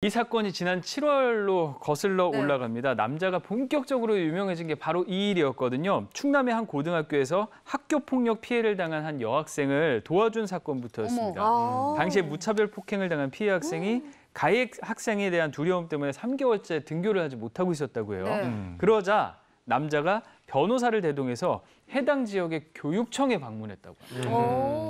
이 사건이 지난 7월로 거슬러 네. 올라갑니다. 남자가 본격적으로 유명해진 게 바로 이 일이었거든요. 충남의 한 고등학교에서 학교폭력 피해를 당한 한 여학생을 도와준 사건부터였습니다. 당시에 무차별 폭행을 당한 피해 학생이 가해 학생에 대한 두려움 때문에 3개월째 등교를 하지 못하고 있었다고 해요. 네. 그러자 남자가 변호사를 대동해서 해당 지역의 교육청에 방문했다고.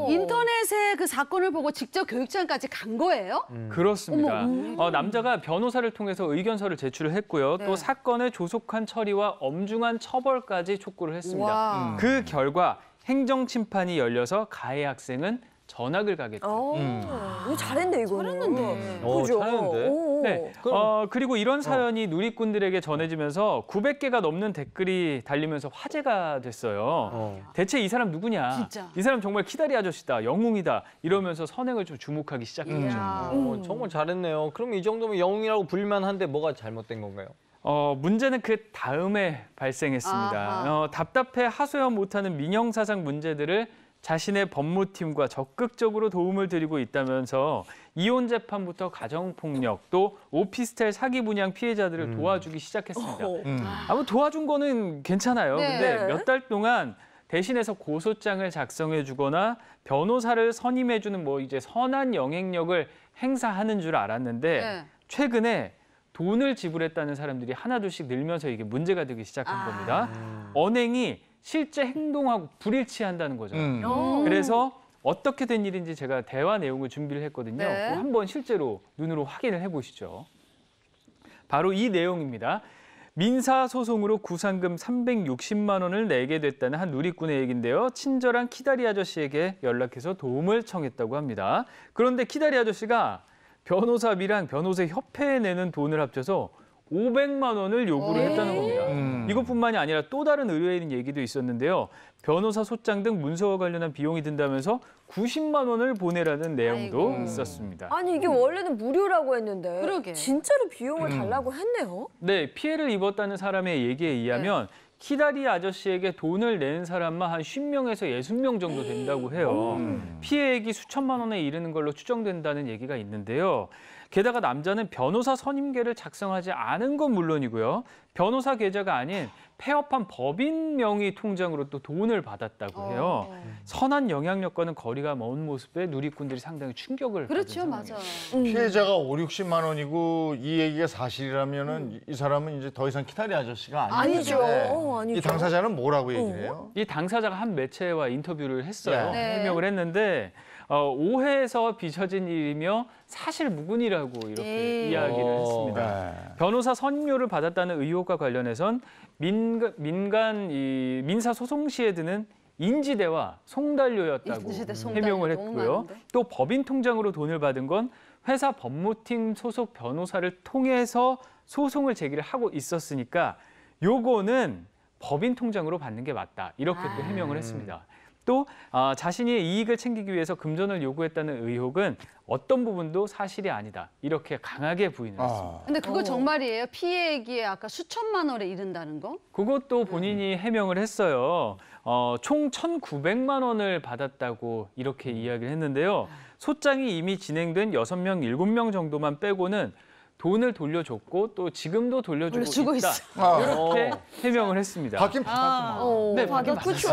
인터넷에 그 사건을 보고 직접 교육청까지 간 거예요? 그렇습니다. 남자가 변호사를 통해서 의견서를 제출을 했고요. 네. 또 사건의 조속한 처리와 엄중한 처벌까지 촉구를 했습니다. 와. 그 결과 행정심판이 열려서 가해 학생은 전학을 가게 됩니다. 이거 잘했네, 이거는. 잘했는데. 그죠? 잘했는데? 오. 네. 그리고 이런 사연이 누리꾼들에게 전해지면서 900개가 넘는 댓글이 달리면서 화제가 됐어요. 대체 이 사람 누구냐? 진짜. 이 사람 정말 키다리 아저씨다, 영웅이다 이러면서 선행을 좀 주목하기 시작했죠. 이야. 정말 잘했네요. 그럼 이 정도면 영웅이라고 불만한데 뭐가 잘못된 건가요? 문제는 그 다음에 발생했습니다. 아하. 답답해 하소연 못하는 민형사상 문제들을 자신의 법무팀과 적극적으로 도움을 드리고 있다면서 이혼 재판부터 가정폭력 또 오피스텔 사기 분양 피해자들을 도와주기 시작했습니다. 아무 도와준 거는 괜찮아요. 네. 근데 몇 달 동안 대신해서 고소장을 작성해 주거나 변호사를 선임해 주는 뭐 이제 선한 영향력을 행사하는 줄 알았는데 네. 최근에 돈을 지불했다는 사람들이 하나둘씩 늘면서 이게 문제가 되기 시작한 겁니다. 언행이 실제 행동하고 불일치한다는 거죠. 그래서 어떻게 된 일인지 제가 대화 내용을 준비를 했거든요. 네. 그거 한번 실제로 눈으로 확인을 해보시죠. 바로 이 내용입니다. 민사소송으로 구상금 360만 원을 내게 됐다는 한 누리꾼의 얘기인데요. 친절한 키다리 아저씨에게 연락해서 도움을 청했다고 합니다. 그런데 키다리 아저씨가 변호사비랑 변호사 협회에 내는 돈을 합쳐서 500만 원을 요구를 했다는 겁니다. 이것뿐만이 아니라 또 다른 의뢰인 얘기도 있었는데요. 변호사 소장 등 문서와 관련한 비용이 든다면서 90만 원을 보내라는 내용도 아이고. 있었습니다. 아니, 이게 원래는 무료라고 했는데. 그러게. 진짜로 비용을 달라고 했네요. 네, 피해를 입었다는 사람의 얘기에 의하면 키다리 아저씨에게 돈을 낸 사람만 한 50명에서 60명 정도 된다고 해요. 피해액이 수천만 원에 이르는 걸로 추정된다는 얘기가 있는데요. 게다가 남자는 변호사 선임계를 작성하지 않은 건 물론이고요. 변호사 계좌가 아닌 폐업한 법인 명의 통장으로 또 돈을 받았다고 해요. 선한 영향력과는 거리가 먼 모습에 누리꾼들이 상당히 충격을 그렇죠, 받은 맞아. 상황이에요. 피해자가 5, 60만 원이고 이 얘기가 사실이라면은 이 사람은 이제 더 이상 키다리 아저씨가 아니죠. 아니죠. 아니죠. 이 당사자는 뭐라고 얘기를 해요? 이 당사자가 한 매체와 인터뷰를 했어요. 네. 해명을 했는데 오해에서 빚어진 일이며 사실 무근이라고 이렇게 이야기를 했습니다. 변호사 선임료를 받았다는 의혹과 관련해선 민사 소송 시에 드는 인지대와 송달료였다고 인지대, 송달료 해명을 너무 했고요. 많은데? 또 법인 통장으로 돈을 받은 건 회사 법무팀 소속 변호사를 통해서 소송을 제기를 하고 있었으니까 요거는 법인 통장으로 받는 게 맞다. 이렇게 또 해명을 했습니다. 또 자신이 이익을 챙기기 위해서 금전을 요구했다는 의혹은 어떤 부분도 사실이 아니다. 이렇게 강하게 부인을 했습니다. 근데 그거 정말이에요? 피해액이 아까 수천만 원에 이른다는 거? 그것도 본인이 해명을 했어요. 총 1,900만 원을 받았다고 이렇게 이야기를 했는데요. 소장이 이미 진행된 6명, 7명 정도만 빼고는 돈을 돌려줬고 또 지금도 돌려주고 돌려주고 있다. 있어. 이렇게 해명을 했습니다. 받긴 받았구만. 네, 받아, 받긴 그쵸.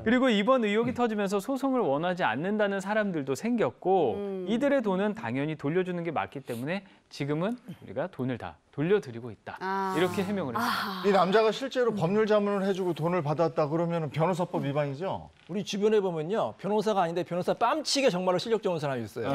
그리고 이번 의혹이 터지면서 소송을 원하지 않는다는 사람들도 생겼고 이들의 돈은 당연히 돌려주는 게 맞기 때문에 지금은 우리가 돈을 다 돌려드리고 있다. 이렇게 해명을 했습니다. 이 남자가 실제로 법률 자문을 해주고 돈을 받았다 그러면 변호사법 위반이죠? 우리 주변에 보면요. 변호사가 아닌데 변호사 뺨치게 정말로 실력 좋은 사람이 있어요.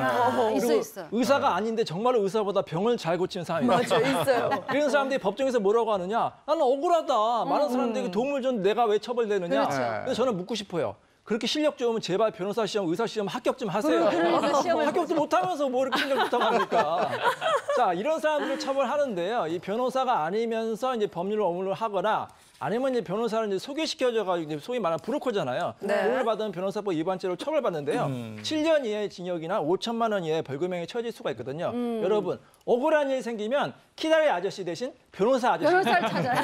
있어. 의사가 아닌데 정말로 의사보다 병을 잘 고치는 사람이 있어요. 맞아, 있어요. 이런 사람들이 법정에서 뭐라고 하느냐. 나는 억울하다. 많은 사람들에게 도움을 줬는데 내가 왜 처벌되느냐. 그렇죠. 그래서 저는 묻고 싶어요. 그렇게 실력 좋으면 제발 변호사 시험, 의사 시험 합격 좀 하세요. 합격도 못하면서 뭐 이렇게 실력 좋다고 합니까? 자, 이런 사람들을 처벌하는데요. 이 변호사가 아니면서 이제 법률을 업무를 하거나 아니면 이제 변호사를 이제 소개시켜줘가지고 이제 소위 말하는 브로커잖아요. 네. 돈을 받은 변호사법 위반죄로 처벌받는데요. 7년 이하의 징역이나 5천만 원 이하의 벌금형에 처해질 수가 있거든요. 여러분, 억울한 일이 생기면 키다리 아저씨 대신 변호사 아저씨. 변호사를 찾아요.